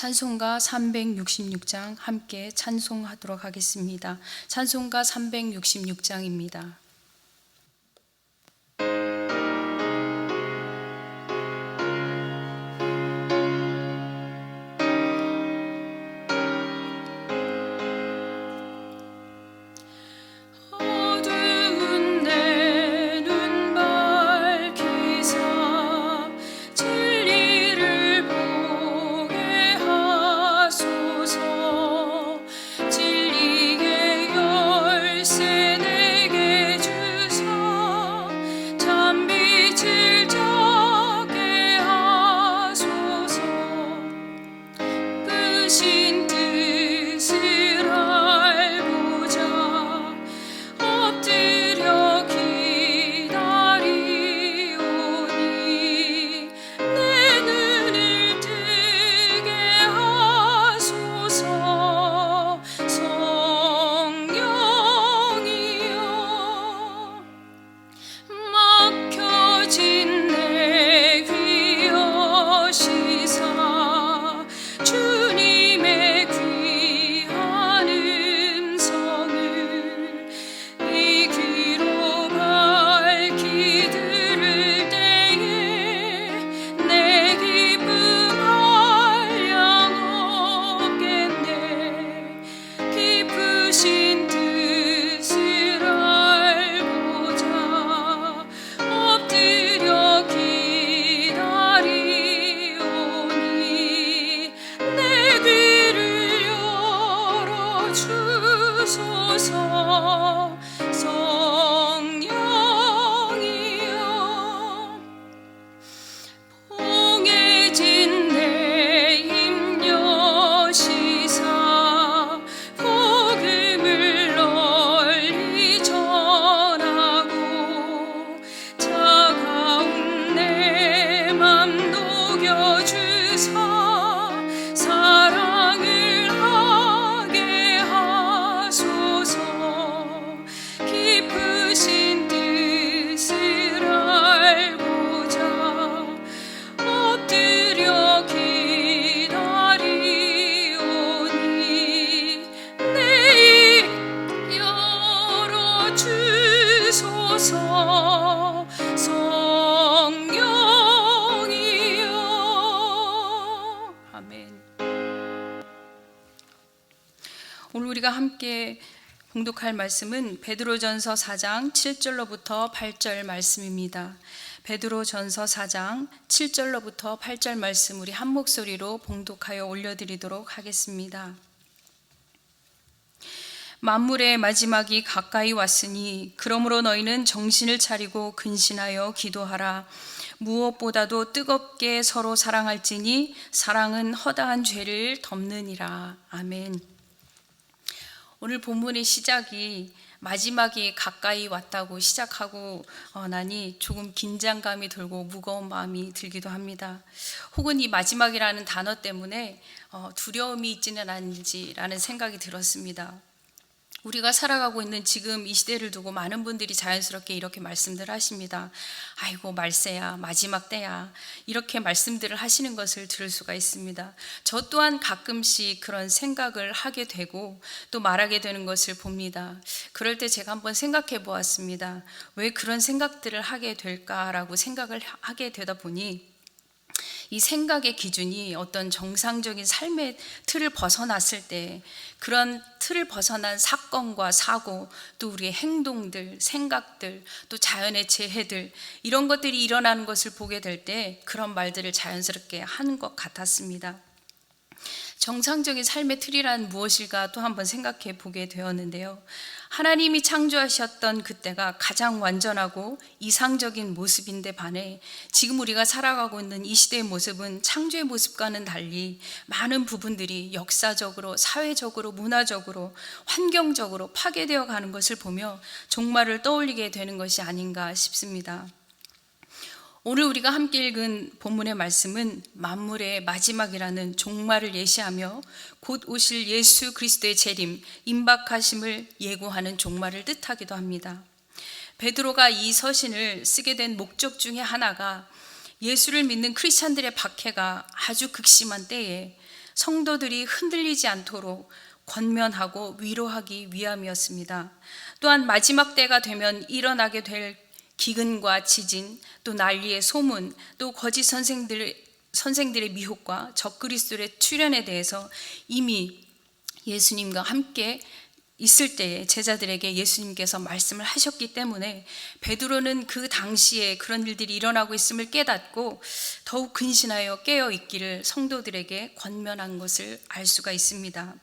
찬송가 366장 함께 찬송하도록 하겠습니다. 찬송가 366장입니다. 오늘 우리가 함께 봉독할 말씀은 베드로전서 4장 7절로부터 8절 말씀입니다. 베드로전서 4장 7절로부터 8절 말씀 우리 한 목소리로 봉독하여 올려드리도록 하겠습니다. 만물의 마지막이 가까이 왔으니 그러므로 너희는 정신을 차리고 근신하여 기도하라. 무엇보다도 뜨겁게 서로 사랑할지니 사랑은 허다한 죄를 덮느니라. 아멘. 오늘 본문의 시작이 마지막이 가까이 왔다고 시작하고 나니 조금 긴장감이 들고 무거운 마음이 들기도 합니다. 혹은 이 마지막이라는 단어 때문에 두려움이 있지는 않은지라는 생각이 들었습니다. 우리가 살아가고 있는 지금 이 시대를 두고 많은 분들이 자연스럽게 이렇게 말씀들 하십니다. 아이고 말세야, 마지막 때야, 이렇게 말씀들을 하시는 것을 들을 수가 있습니다. 저 또한 가끔씩 그런 생각을 하게 되고 또 말하게 되는 것을 봅니다. 그럴 때 제가 한번 생각해 보았습니다. 왜 그런 생각들을 하게 될까라고 생각을 하게 되다 보니 이 생각의 기준이 어떤 정상적인 삶의 틀을 벗어났을 때 그런 틀을 벗어난 사건과 사고, 또 우리의 행동들, 생각들, 또 자연의 재해들, 이런 것들이 일어나는 것을 보게 될 때 그런 말들을 자연스럽게 하는 것 같았습니다. 정상적인 삶의 틀이란 무엇일까 또 한번 생각해 보게 되었는데요. 하나님이 창조하셨던 그때가 가장 완전하고 이상적인 모습인데 반해 지금 우리가 살아가고 있는 이 시대의 모습은 창조의 모습과는 달리 많은 부분들이 역사적으로, 사회적으로, 문화적으로, 환경적으로 파괴되어 가는 것을 보며 종말을 떠올리게 되는 것이 아닌가 싶습니다. 오늘 우리가 함께 읽은 본문의 말씀은 만물의 마지막이라는 종말을 예시하며 곧 오실 예수 그리스도의 재림, 임박하심을 예고하는 종말을 뜻하기도 합니다. 베드로가 이 서신을 쓰게 된 목적 중에 하나가 예수를 믿는 크리스찬들의 박해가 아주 극심한 때에 성도들이 흔들리지 않도록 권면하고 위로하기 위함이었습니다. 또한 마지막 때가 되면 일어나게 될 기근과 지진, 또 난리의 소문, 또 거짓 선생들의 미혹과 적그리스도의 출현에 대해서 이미 예수님과 함께 있을 때에 제자들에게 예수님께서 말씀을 하셨기 때문에 베드로는 그 당시에 그런 일들이 일어나고 있음을 깨닫고 더욱 근신하여 깨어 있기를 성도들에게 권면한 것을 알 수가 있습니다.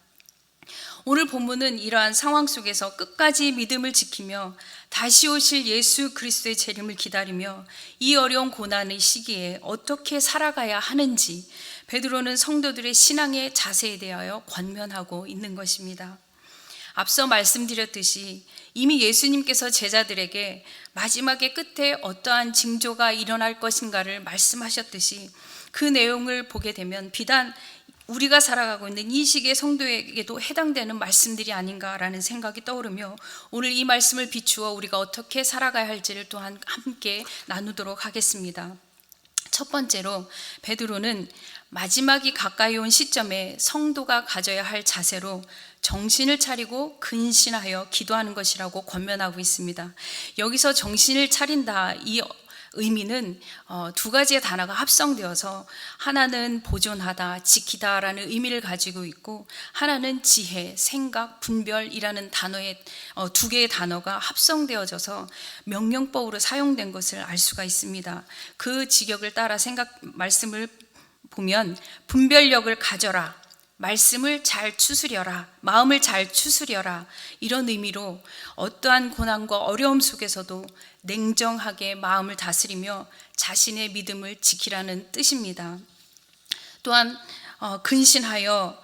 오늘 본문은 이러한 상황 속에서 끝까지 믿음을 지키며 다시 오실 예수 그리스도의 재림을 기다리며 이 어려운 고난의 시기에 어떻게 살아가야 하는지 베드로는 성도들의 신앙의 자세에 대하여 권면하고 있는 것입니다. 앞서 말씀드렸듯이 이미 예수님께서 제자들에게 마지막의 끝에 어떠한 징조가 일어날 것인가를 말씀하셨듯이 그 내용을 보게 되면 비단 우리가 살아가고 있는 이 시기의 성도에게도 해당되는 말씀들이 아닌가라는 생각이 떠오르며 오늘 이 말씀을 비추어 우리가 어떻게 살아가야 할지를 또한 함께 나누도록 하겠습니다. 첫 번째로 베드로는 마지막이 가까이 온 시점에 성도가 가져야 할 자세로 정신을 차리고 근신하여 기도하는 것이라고 권면하고 있습니다. 여기서 정신을 차린다, 이 의미는 두 가지의 단어가 합성되어서 하나는 보존하다, 지키다라는 의미를 가지고 있고 하나는 지혜, 생각, 분별이라는 단어의 두 개의 단어가 합성되어져서 명령법으로 사용된 것을 알 수가 있습니다. 그 직역을 따라 말씀을 보면 분별력을 가져라, 말씀을 잘 추스려라, 마음을 잘 추스려라, 이런 의미로 어떠한 고난과 어려움 속에서도 냉정하게 마음을 다스리며 자신의 믿음을 지키라는 뜻입니다. 또한 근신하여로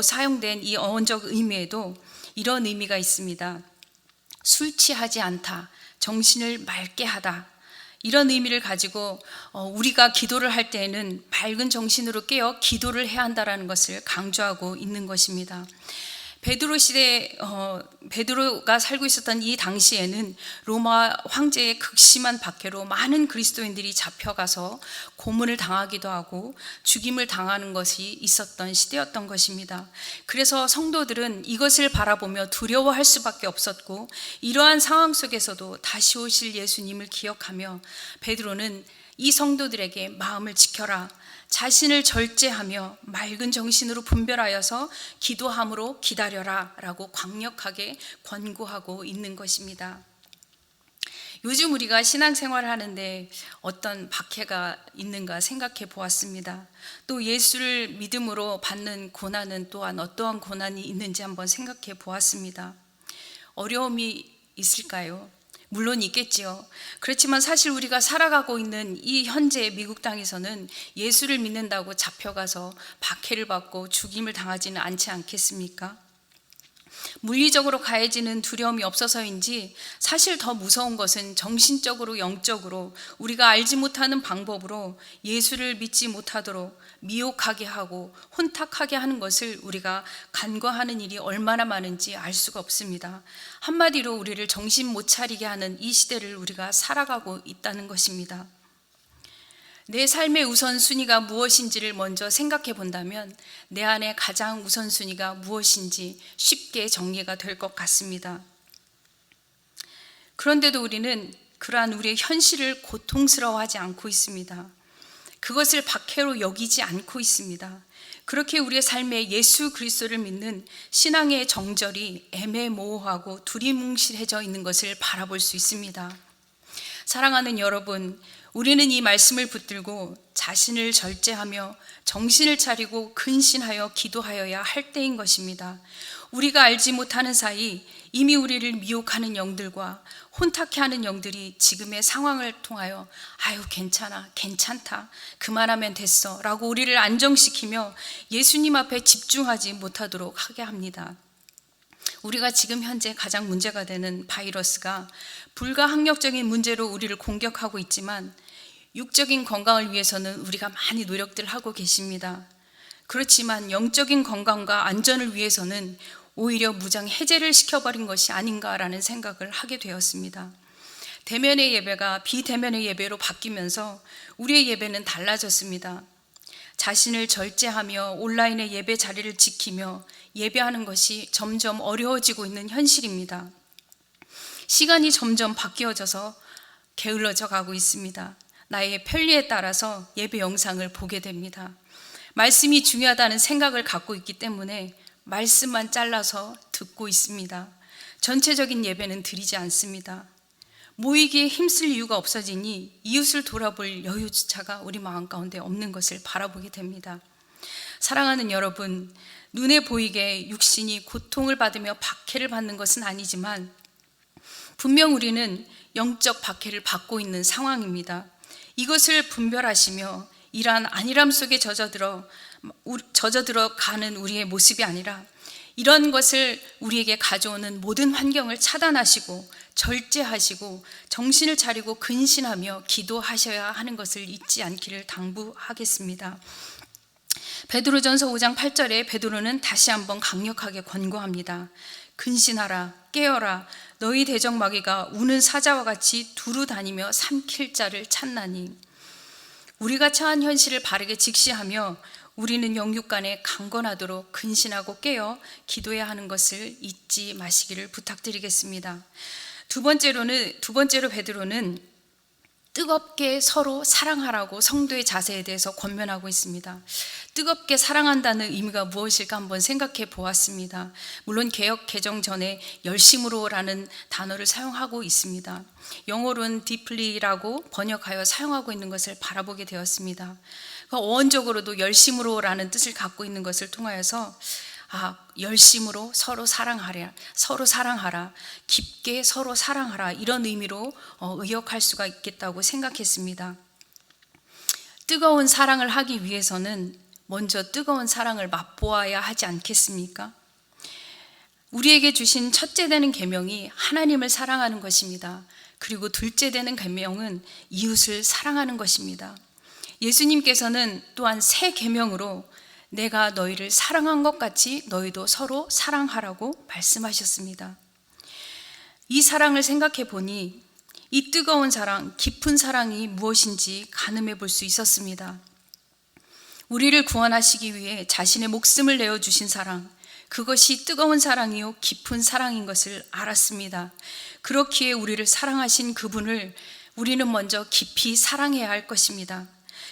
사용된 이 어원적 의미에도 이런 의미가 있습니다. 술 취하지 않다, 정신을 맑게 하다, 이런 의미를 가지고 우리가 기도를 할 때에는 밝은 정신으로 깨어 기도를 해야 한다는 것을 강조하고 있는 것입니다. 베드로가 살고 있었던 이 당시에는 로마 황제의 극심한 박해로 많은 그리스도인들이 잡혀가서 고문을 당하기도 하고 죽임을 당하는 것이 있었던 시대였던 것입니다. 그래서 성도들은 이것을 바라보며 두려워할 수밖에 없었고 이러한 상황 속에서도 다시 오실 예수님을 기억하며 베드로는 이 성도들에게 마음을 지켜라, 자신을 절제하며 맑은 정신으로 분별하여서 기도함으로 기다려라 라고 강력하게 권고하고 있는 것입니다. 요즘 우리가 신앙생활을 하는데 어떤 박해가 있는가 생각해 보았습니다. 또 예수를 믿음으로 받는 고난은 또한 어떠한 고난이 있는지 한번 생각해 보았습니다. 어려움이 있을까요? 물론 있겠지요. 그렇지만 사실 우리가 살아가고 있는 이 현재 미국 땅에서는 예수를 믿는다고 잡혀가서 박해를 받고 죽임을 당하지는 않지 않겠습니까? 물리적으로 가해지는 두려움이 없어서인지 사실 더 무서운 것은 정신적으로, 영적으로 우리가 알지 못하는 방법으로 예수를 믿지 못하도록 미혹하게 하고 혼탁하게 하는 것을 우리가 간과하는 일이 얼마나 많은지 알 수가 없습니다. 한마디로 우리를 정신 못 차리게 하는 이 시대를 우리가 살아가고 있다는 것입니다. 내 삶의 우선순위가 무엇인지를 먼저 생각해 본다면 내 안에 가장 우선순위가 무엇인지 쉽게 정리가 될 것 같습니다. 그런데도 우리는 그러한 우리의 현실을 고통스러워하지 않고 있습니다. 그것을 박해로 여기지 않고 있습니다. 그렇게 우리의 삶에 예수 그리스도를 믿는 신앙의 정절이 애매모호하고 두리뭉실해져 있는 것을 바라볼 수 있습니다. 사랑하는 여러분, 우리는 이 말씀을 붙들고 자신을 절제하며 정신을 차리고 근신하여 기도하여야 할 때인 것입니다. 우리가 알지 못하는 사이 이미 우리를 미혹하는 영들과 혼탁해 하는 영들이 지금의 상황을 통하여 아유 괜찮아, 괜찮다, 그만하면 됐어 라고 우리를 안정시키며 예수님 앞에 집중하지 못하도록 하게 합니다. 우리가 지금 현재 가장 문제가 되는 바이러스가 불가항력적인 문제로 우리를 공격하고 있지만 육적인 건강을 위해서는 우리가 많이 노력들 하고 계십니다. 그렇지만 영적인 건강과 안전을 위해서는 오히려 무장 해제를 시켜버린 것이 아닌가라는 생각을 하게 되었습니다. 대면의 예배가 비대면의 예배로 바뀌면서 우리의 예배는 달라졌습니다. 자신을 절제하며 온라인의 예배 자리를 지키며 예배하는 것이 점점 어려워지고 있는 현실입니다. 시간이 점점 바뀌어져서 게을러져 가고 있습니다. 나의 편리에 따라서 예배 영상을 보게 됩니다. 말씀이 중요하다는 생각을 갖고 있기 때문에 말씀만 잘라서 듣고 있습니다. 전체적인 예배는 드리지 않습니다. 모이기에 힘쓸 이유가 없어지니 이웃을 돌아볼 여유조차가 우리 마음 가운데 없는 것을 바라보게 됩니다. 사랑하는 여러분, 눈에 보이게 육신이 고통을 받으며 박해를 받는 것은 아니지만 분명 우리는 영적 박해를 받고 있는 상황입니다. 이것을 분별하시며 이러한 안일함 속에 젖어들어 가는 우리의 모습이 아니라 이런 것을 우리에게 가져오는 모든 환경을 차단하시고 절제하시고 정신을 차리고 근신하며 기도하셔야 하는 것을 잊지 않기를 당부하겠습니다. 베드로전서 5장 8절에 베드로는 다시 한번 강력하게 권고합니다. 근신하라, 깨어라, 너희 대적마귀가 우는 사자와 같이 두루 다니며 삼킬 자를 찾나니. 우리가 처한 현실을 바르게 직시하며 우리는 영육간에 강건하도록 근신하고 깨어 기도해야 하는 것을 잊지 마시기를 부탁드리겠습니다. 두 번째로 베드로는 뜨겁게 서로 사랑하라고 성도의 자세에 대해서 권면하고 있습니다. 뜨겁게 사랑한다는 의미가 무엇일까 한번 생각해 보았습니다. 물론 개역 개정 전에 열심으로라는 단어를 사용하고 있습니다. 영어로는 deeply라고 번역하여 사용하고 있는 것을 바라보게 되었습니다. 어원적으로도 열심으로라는 뜻을 갖고 있는 것을 통하여서 열심으로 서로 사랑하라, 깊게 서로 사랑하라, 이런 의미로 의역할 수가 있겠다고 생각했습니다. 뜨거운 사랑을 하기 위해서는 먼저 뜨거운 사랑을 맛보아야 하지 않겠습니까? 우리에게 주신 첫째 되는 계명이 하나님을 사랑하는 것입니다. 그리고 둘째 되는 계명은 이웃을 사랑하는 것입니다. 예수님께서는 또한 새 계명으로 내가 너희를 사랑한 것 같이 너희도 서로 사랑하라고 말씀하셨습니다. 이 사랑을 생각해 보니 이 뜨거운 사랑, 깊은 사랑이 무엇인지 가늠해 볼 수 있었습니다. 우리를 구원하시기 위해 자신의 목숨을 내어주신 사랑, 그것이 뜨거운 사랑이요 깊은 사랑인 것을 알았습니다. 그렇기에 우리를 사랑하신 그분을 우리는 먼저 깊이 사랑해야 할 것입니다.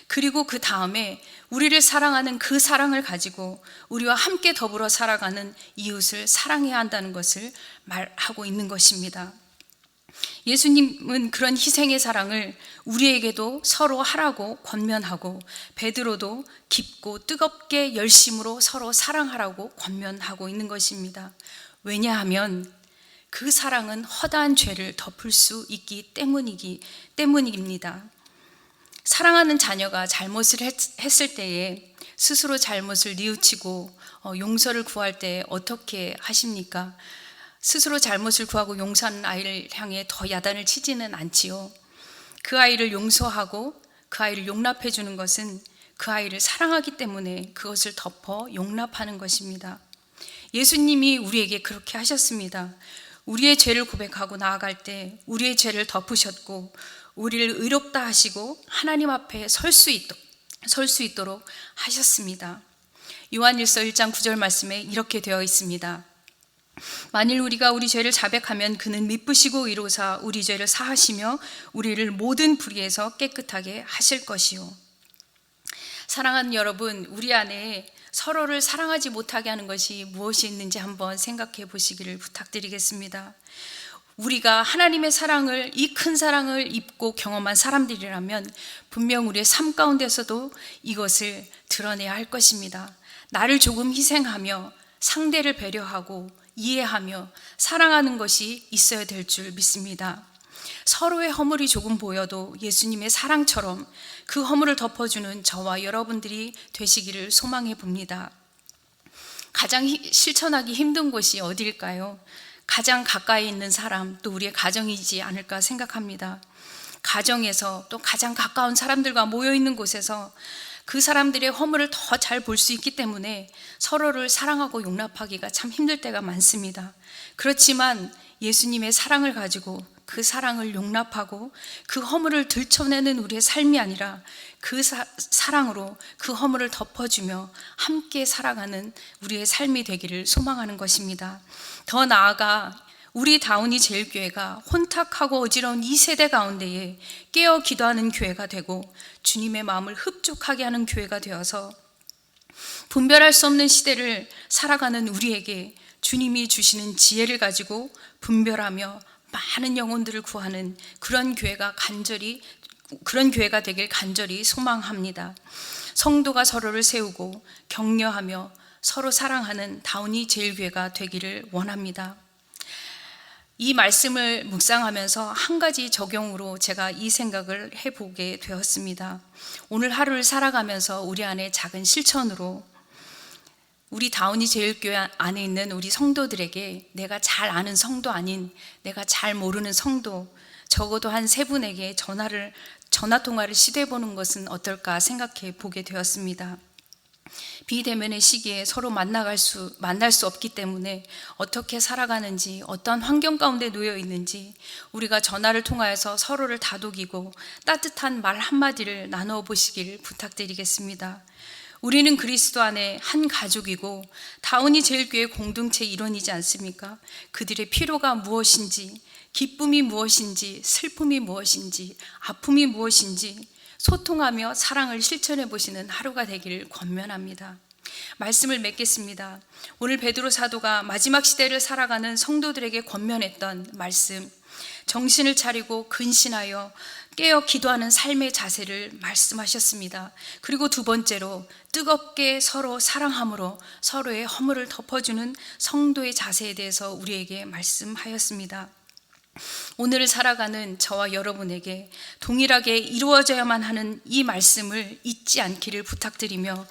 그리고 그 다음에 우리를 사랑하는 그 사랑을 가지고 우리와 함께 더불어 살아가는 이웃을 사랑해야 한다는 것을 말하고 있는 것입니다. 예수님은 그런 희생의 사랑을 우리에게도 서로 하라고 권면하고 베드로도 깊고 뜨겁게 열심으로 서로 사랑하라고 권면하고 있는 것입니다. 왜냐하면 그 사랑은 허다한 죄를 덮을 수 있기 때문입니다. 사랑하는 자녀가 잘못을 했을 때에 스스로 잘못을 뉘우치고 용서를 구할 때 어떻게 하십니까? 스스로 잘못을 구하고 용서하는 아이를 향해 더 야단을 치지는 않지요. 그 아이를 용서하고 그 아이를 용납해 주는 것은 그 아이를 사랑하기 때문에 그것을 덮어 용납하는 것입니다. 예수님이 우리에게 그렇게 하셨습니다. 우리의 죄를 고백하고 나아갈 때 우리의 죄를 덮으셨고 우리를 의롭다 하시고 하나님 앞에 설 수 있도록 하셨습니다. 요한일서 1장 9절 말씀에 이렇게 되어 있습니다. 만일 우리가 우리 죄를 자백하면 그는 미쁘시고 의로사 우리 죄를 사하시며 우리를 모든 불의에서 깨끗하게 하실 것이요. 사랑하는 여러분, 우리 안에 서로를 사랑하지 못하게 하는 것이 무엇이 있는지 한번 생각해 보시기를 부탁드리겠습니다. 우리가 하나님의 사랑을, 이 큰 사랑을 입고 경험한 사람들이라면 분명 우리의 삶 가운데서도 이것을 드러내야 할 것입니다. 나를 조금 희생하며 상대를 배려하고 이해하며 사랑하는 것이 있어야 될 줄 믿습니다. 서로의 허물이 조금 보여도 예수님의 사랑처럼 그 허물을 덮어주는 저와 여러분들이 되시기를 소망해 봅니다. 가장 실천하기 힘든 곳이 어디일까요? 가장 가까이 있는 사람, 또 우리의 가정이지 않을까 생각합니다. 가정에서 또 가장 가까운 사람들과 모여있는 곳에서 그 사람들의 허물을 더 잘 볼 수 있기 때문에 서로를 사랑하고 용납하기가 참 힘들 때가 많습니다. 그렇지만 예수님의 사랑을 가지고 그 사랑을 용납하고 그 허물을 들춰내는 우리의 삶이 아니라 그 사랑으로 그 허물을 덮어주며 함께 살아가는 우리의 삶이 되기를 소망하는 것입니다. 더 나아가 우리 다운이 제일교회가 혼탁하고 어지러운 이 세대 가운데에 깨어 기도하는 교회가 되고 주님의 마음을 흡족하게 하는 교회가 되어서 분별할 수 없는 시대를 살아가는 우리에게 주님이 주시는 지혜를 가지고 분별하며 많은 영혼들을 구하는 그런 교회가 되길 간절히 소망합니다. 성도가 서로를 세우고 격려하며 서로 사랑하는 다운이 제일교회가 되기를 원합니다. 이 말씀을 묵상하면서 한 가지 적용으로 제가 이 생각을 해보게 되었습니다. 오늘 하루를 살아가면서 우리 안에 작은 실천으로 우리 다운이 제일교회 안에 있는 우리 성도들에게 내가 잘 아는 성도 아닌 내가 잘 모르는 성도 적어도 한 3분에게 전화 통화를 시도해보는 것은 어떨까 생각해 보게 되었습니다. 비대면의 시기에 서로 만날 수 없기 때문에 어떻게 살아가는지, 어떤 환경 가운데 놓여 있는지 우리가 전화를 통하여서 서로를 다독이고 따뜻한 말 한마디를 나누어 보시길 부탁드리겠습니다. 우리는 그리스도 안에 한 가족이고 다운이 제일교회 공동체 일원이지 않습니까? 그들의 필요가 무엇인지, 기쁨이 무엇인지, 슬픔이 무엇인지, 아픔이 무엇인지 소통하며 사랑을 실천해 보시는 하루가 되기를 권면합니다. 말씀을 맺겠습니다. 오늘 베드로 사도가 마지막 시대를 살아가는 성도들에게 권면했던 말씀, 정신을 차리고 근신하여 깨어 기도하는 삶의 자세를 말씀하셨습니다. 그리고 두 번째로 뜨겁게 서로 사랑함으로 서로의 허물을 덮어주는 성도의 자세에 대해서 우리에게 말씀하였습니다. 오늘을 살아가는 저와 여러분에게 동일하게 이루어져야만 하는 이 말씀을 잊지 않기를 부탁드리며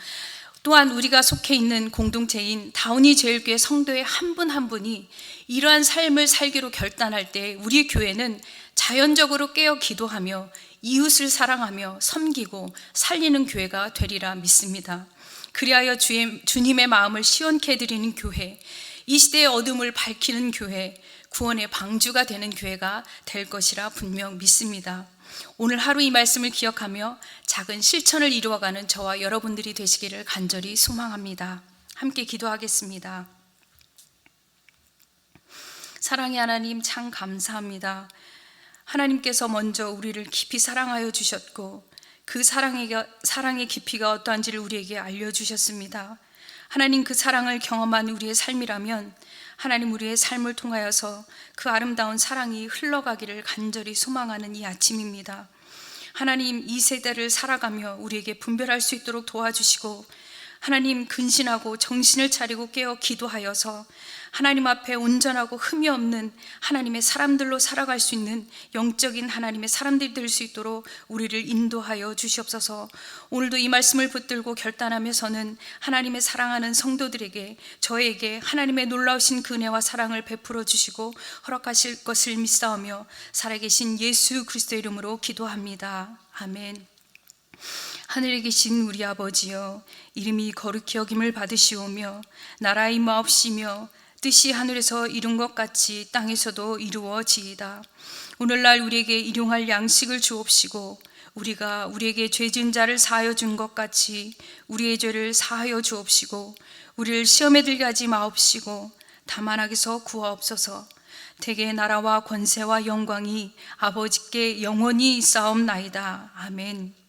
또한 우리가 속해 있는 공동체인 다운이 제일교회 성도의 한 분 한 분이 이러한 삶을 살기로 결단할 때 우리 교회는 자연적으로 깨어 기도하며 이웃을 사랑하며 섬기고 살리는 교회가 되리라 믿습니다. 그리하여 주님의 마음을 시원케 해드리는 교회, 이 시대의 어둠을 밝히는 교회, 구원의 방주가 되는 교회가 될 것이라 분명 믿습니다. 오늘 하루 이 말씀을 기억하며 작은 실천을 이루어가는 저와 여러분들이 되시기를 간절히 소망합니다. 함께 기도하겠습니다. 사랑의 하나님, 참 감사합니다. 하나님께서 먼저 우리를 깊이 사랑하여 주셨고 그 사랑의 깊이가 어떠한지를 우리에게 알려주셨습니다. 하나님, 그 사랑을 경험한 우리의 삶이라면 하나님, 우리의 삶을 통하여서 그 아름다운 사랑이 흘러가기를 간절히 소망하는 이 아침입니다. 하나님, 이 세대를 살아가며 우리에게 분별할 수 있도록 도와주시고 하나님, 근신하고 정신을 차리고 깨어 기도하여서 하나님 앞에 온전하고 흠이 없는 하나님의 사람들로 살아갈 수 있는 영적인 하나님의 사람들이 될 수 있도록 우리를 인도하여 주시옵소서. 오늘도 이 말씀을 붙들고 결단하면서는 하나님의 사랑하는 성도들에게, 저에게 하나님의 놀라우신 은혜와 사랑을 베풀어 주시고 허락하실 것을 믿사오며 살아계신 예수 그리스도의 이름으로 기도합니다. 아멘. 하늘에 계신 우리 아버지여, 이름이 거룩히 여김을 받으시오며 나라의 마옵시며 뜻이 하늘에서 이룬 것 같이 땅에서도 이루어지이다. 오늘날 우리에게 일용할 양식을 주옵시고 우리가 우리에게 죄 지은 자를 사하여 준 것 같이 우리의 죄를 사하여 주옵시고 우리를 시험에 들게 하지 마옵시고 다만 악에서 구하옵소서. 대개 나라와 권세와 영광이 아버지께 영원히 있사옵나이다. 아멘.